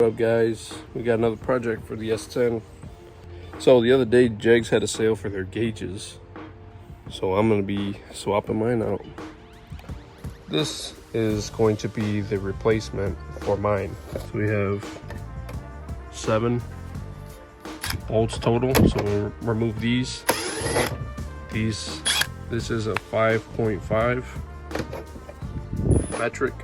What up guys, we got another project for the S10. So the other day Jegs had a sale for their gauges, so I'm going to be swapping mine out. This is going to be the replacement for mine. So we have 7 bolts total, so we'll remove these. This is a 5.5 metric.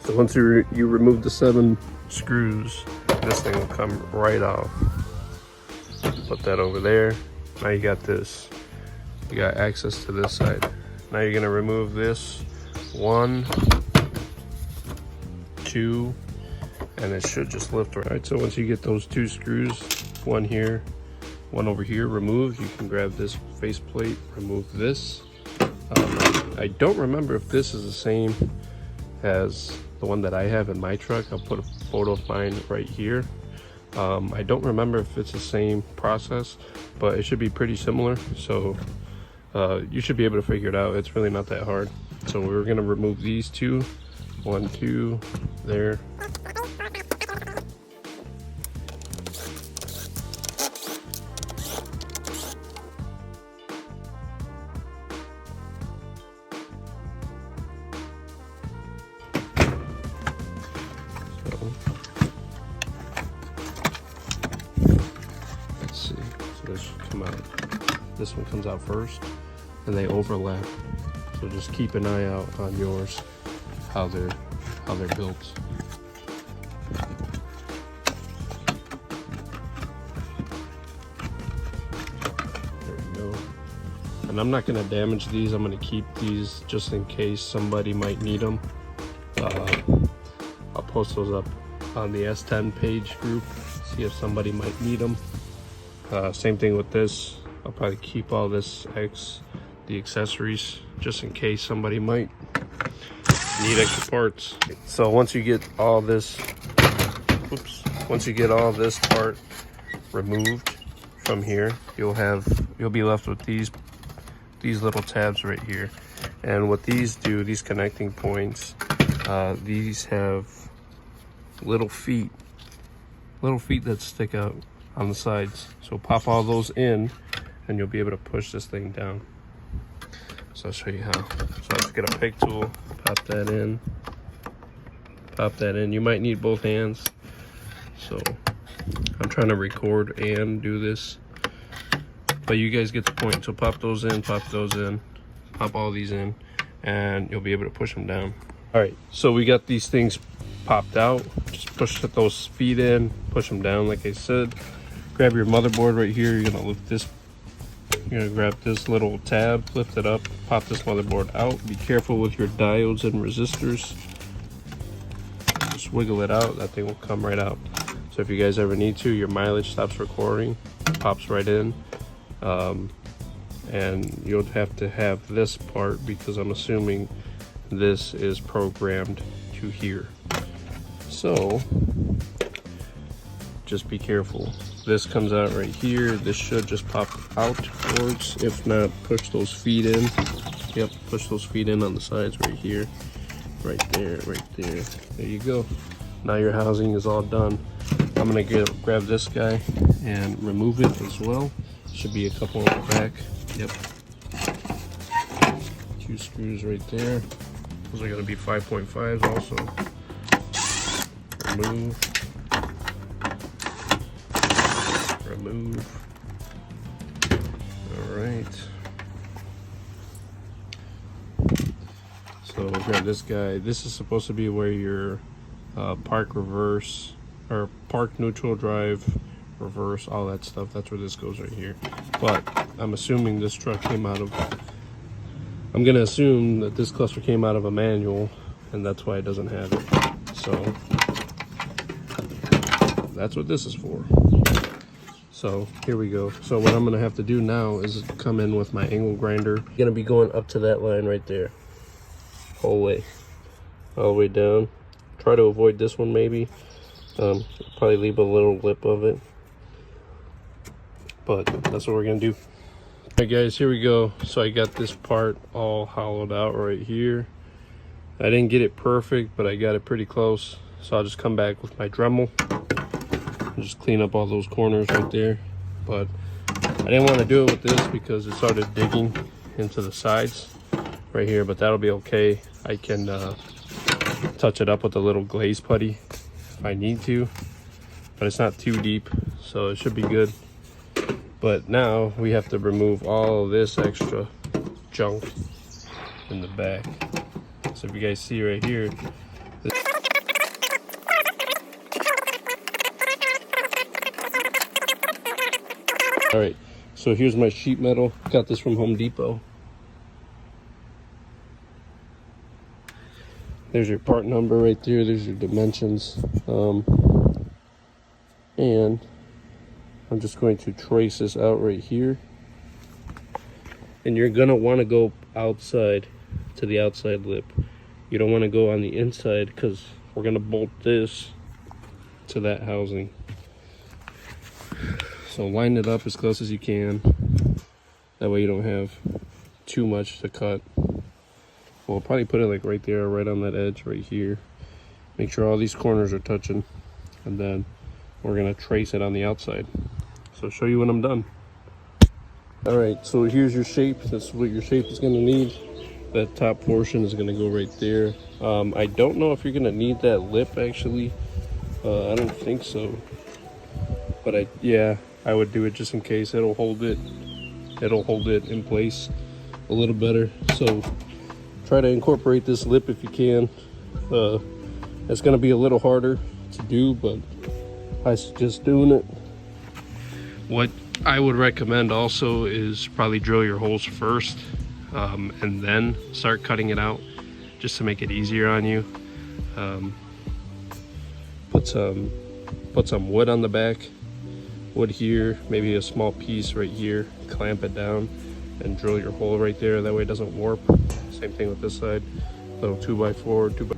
So once you remove the 7 screws, this thing will come right off. Put that over there. Now you got this. You got access to this side. Now you're gonna remove this 1, 2, and it should just lift right. So once you get those 2 screws, one here, one over here, removed, you can grab this faceplate, remove this. I don't remember if this is the same as the one that I have in my truck. I'll put a photo of mine right here. I don't remember if it's the same process, but it should be pretty similar. So you should be able to figure it out. It's really not that hard. So we're gonna remove these 2, 1, 2, there. Let's see, so this should come out. This one comes out first, and they overlap. So just keep an eye out on yours, how they're built. There we go. And I'm not gonna damage these. I'm gonna keep these just in case somebody might need them. I'll post those up on the S10 page group, see if somebody might need them. Same thing with this. I'll probably keep all this the accessories, just in case somebody might need extra parts. So once you get all this, once you get all this part removed from here, you'll be left with these little tabs right here. And what these do, these connecting points, these have little feet that stick out on the sides. So pop all those in and you'll be able to push this thing down. So I'll show you how. So I just get a pick tool, pop that in. You might need both hands. So I'm trying to record and do this, but you guys get the point. So pop those in, pop all these in, and you'll be able to push them down. All right, so we got these things popped out. Just push those feet in, push them down like I said. Grab your motherboard right here. You're gonna lift this. You're gonna grab this little tab, lift it up, pop this motherboard out. Be careful with your diodes and resistors. Just wiggle it out. That thing will come right out. So if you guys ever need to, your mileage stops recording, pops right in. And you'll have to have this part because I'm assuming this is programmed to here. So just be careful. This comes out right here. This should just pop outwards. If not, push those feet in. Yep, push those feet in on the sides right here. Right there, right there. There you go. Now your housing is all done. I'm gonna grab this guy and remove it as well. Should be a couple on the back. Yep. 2 screws right there. Those are gonna be 5.5s also. Remove. All right. So grab this guy. This is supposed to be where your park reverse or park neutral drive, reverse, all that stuff. That's where this goes right here. But I'm assuming this truck came out of. I'm gonna assume that this cluster came out of a manual, and that's why it doesn't have it. So that's what this is for. So here we go. So what I'm gonna have to do now is come in with my angle grinder. I'm gonna be going up to that line right there, whole way, all the way down. Try to avoid this one maybe. Probably leave a little lip of it, but that's what we're gonna do. Alright guys, here we go. So I got this part all hollowed out right here. I didn't get it perfect, but I got it pretty close. So I'll just come back with my Dremel and just clean up all those corners right there. But I didn't want to do it with this because it started digging into the sides right here, but that'll be okay. I can touch it up with a little glaze putty if I need to, but it's not too deep, so it should be good. But now we have to remove all of this extra junk in the back. So if you guys see right here, all right, so here's my sheet metal. Got this from Home Depot. There's your part number right there. There's your dimensions. And I'm just going to trace this out right here. And you're gonna wanna go outside to the outside lip. You don't wanna go on the inside because we're gonna bolt this to that housing. So line it up as close as you can. That way you don't have too much to cut. We'll probably put it like right there, right on that edge right here. Make sure all these corners are touching. And then we're gonna trace it on the outside. So I'll show you when I'm done. All right, so here's your shape. This is what your shape is gonna need. That top portion is gonna go right there. I don't know if you're gonna need that lip actually. I don't think so. But I would do it just in case. It'll hold it in place a little better. So try to incorporate this lip if you can. It's gonna be a little harder to do, but I suggest doing it. What I would recommend also is probably drill your holes first, and then start cutting it out, just to make it easier on you. Put some wood on the back, wood here, maybe a small piece right here, clamp it down and drill your hole right there. That way it doesn't warp. Same thing with this side, little 2x4, 2x.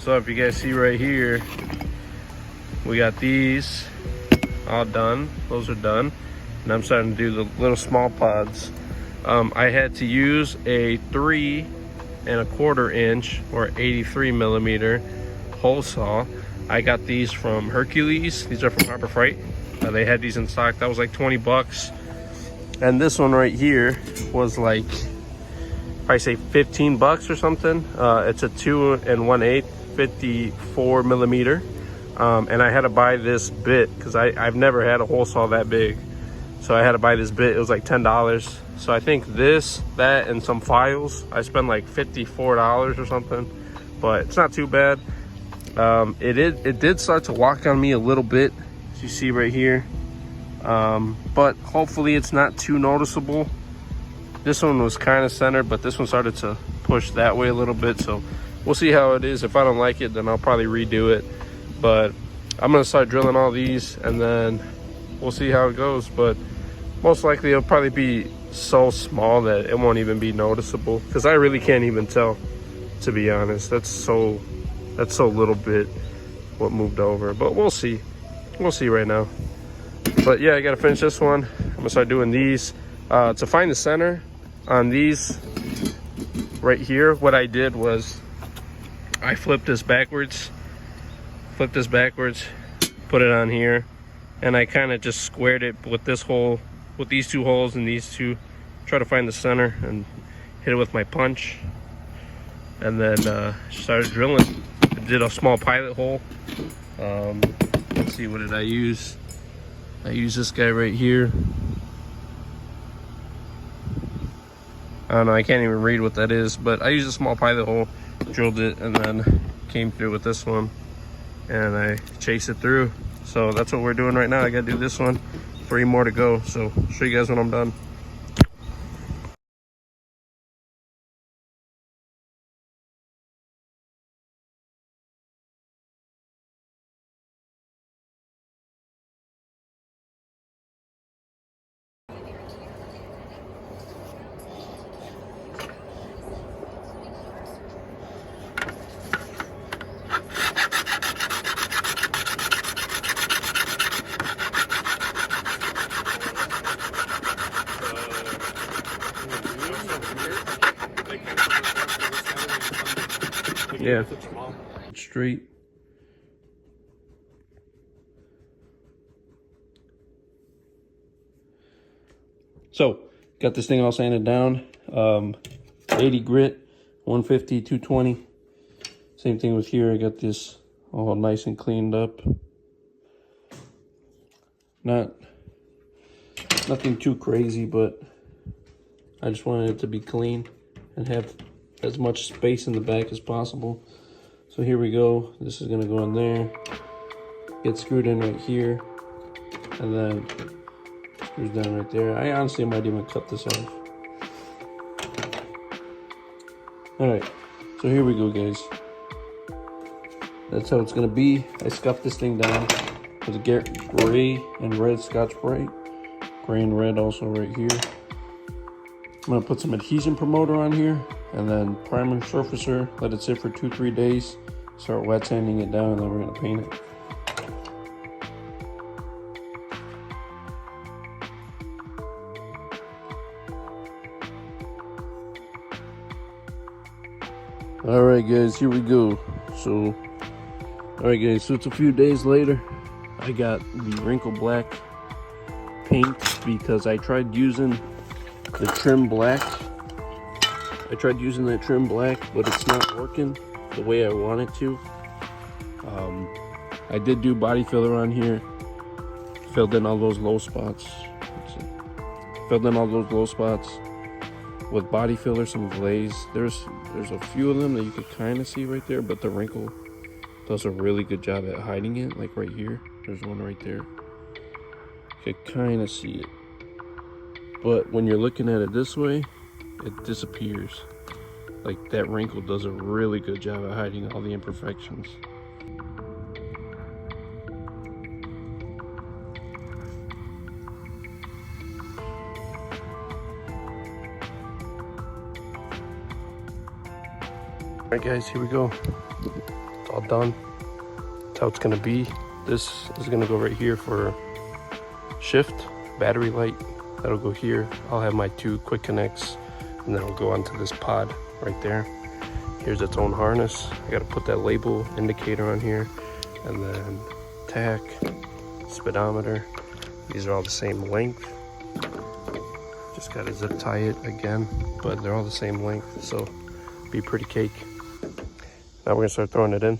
So if you guys see right here, we got these all done. Those are done. And I'm starting to do the little small pods. I had to use a 3 1/4 inch or 83 millimeter hole saw. I got these from Hercules. These are from Harbor Freight. They had these in stock. That was like 20 bucks. And this one right here was like, I say 15 bucks or something. It's a 2 1/8, 54 millimeter. And I had to buy this bit because I've never had a hole saw that big. So I had to buy this bit. It was like $10. So I think this, that, and some files, I spent like $54 or something. But it's not too bad. It did start to walk on me a little bit, as you see right here. But hopefully it's not too noticeable. This one was kind of centered, but this one started to push that way a little bit. So we'll see how it is. If I don't like it, then I'll probably redo it. But I'm gonna start drilling all these and then we'll see how it goes. But most likely it'll probably be so small that it won't even be noticeable, because I really can't even tell, to be honest. That's so little bit what moved over. But we'll see right now. But yeah, I gotta finish this one. I'm gonna start doing these. To find the center on these right here, what I did was I flipped this backwards, put it on here, and I kind of just squared it with this hole, with these two holes and these two. Try to find the center and hit it with my punch, and then started drilling. I did a small pilot hole. Let's see, what did I use? I used this guy right here. I don't know, I can't even read what that is, but I used a small pilot hole, drilled it, and then came through with this one, and I chased it through. So that's what we're doing right now. I gotta do this one, 3 more to go, so I'll show you guys when I'm done. Yeah, straight. So, got this thing all sanded down. 80 grit, 150, 220. Same thing with here. I got this all nice and cleaned up. Nothing too crazy, but I just wanted it to be clean and have as much space in the back as possible. So here we go. This is gonna go in there, get screwed in right here, and then screws down right there. I honestly might even cut this off. All right, so here we go, guys. That's how it's gonna be. I scuffed this thing down with gray and red Scotch-Brite. Gray and red also right here. I'm gonna put some adhesion promoter on here and then primer surfacer, let it sit for 2-3 days, start wet sanding it down, and then we're gonna paint it. All right, guys, here we go. So, all right, guys, so it's a few days later. I got the wrinkle black paint because I tried using the trim black. I tried using that trim black, but it's not working the way I want it to. I did do body filler on here, filled in all those low spots. Filled in all those low spots with body filler, some glaze. There's a few of them that you could kind of see right there, but the wrinkle does a really good job at hiding it. Like right here, there's one right there. You could kind of see it, but when you're looking at it this way, it disappears. Like that wrinkle does a really good job at hiding all the imperfections. All right, guys, here we go. It's all done. That's how it's gonna be. This is gonna go right here for shift, battery light. That'll go here. I'll have my 2 quick connects, and then I'll go onto this pod right there. Here's its own harness. I gotta put that label indicator on here, and then tack, speedometer. These are all the same length. Just gotta zip tie it again, but they're all the same length, so be pretty cake. Now we're gonna start throwing it in.